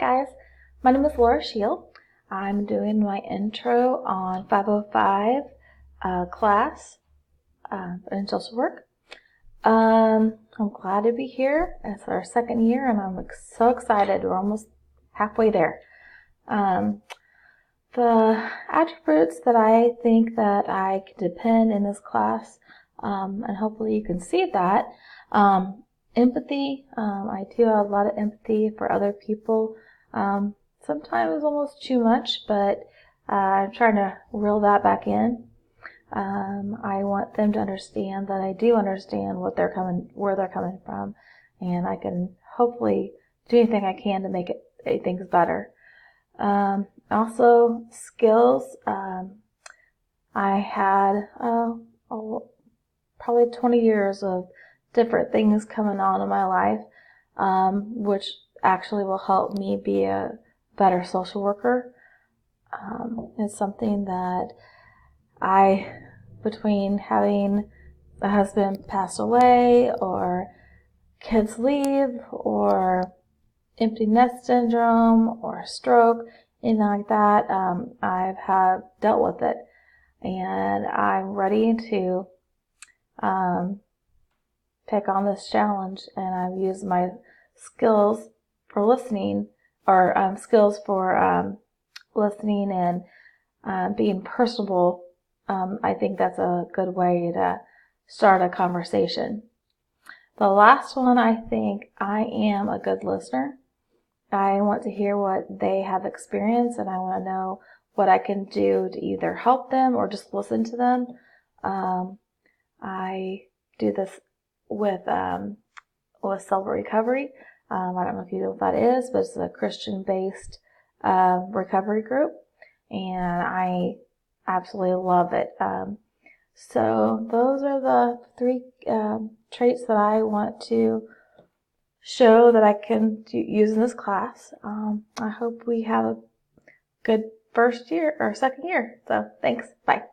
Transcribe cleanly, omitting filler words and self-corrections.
guys, my name is Laura Shield. I'm doing my intro on 505 class in social work. I'm glad to be here. It's our second year and I'm so excited. We're almost halfway there. The attributes that I think that I can depend in this class, and hopefully you can see that, empathy. I do have a lot of empathy for other people. Sometimes almost too much, but I'm trying to reel that back in. I want them to understand that I do understand where they're coming from, and I can hopefully do anything I can to make things better. Also, skills. I had probably 20 years of different things coming on in my life, which actually will help me be a better social worker. It's something that between having a husband pass away, or kids leave, or empty nest syndrome, or stroke, anything like that, I've dealt with it, and I'm ready to take on this challenge, and I've used my skills for listening, or skills for listening and being personable. I think that's a good way to start a conversation. The last one, I think I am a good listener. I want to hear what they have experienced, and I want to know what I can do to either help them or just listen to them. I do this with Celebrate Recovery. I don't know if you know what that is, but it's a Christian-based recovery group, and I absolutely love it. So those are the three traits that I want to show that I can use in this class. I hope we have a good first year or second year. So thanks. Bye.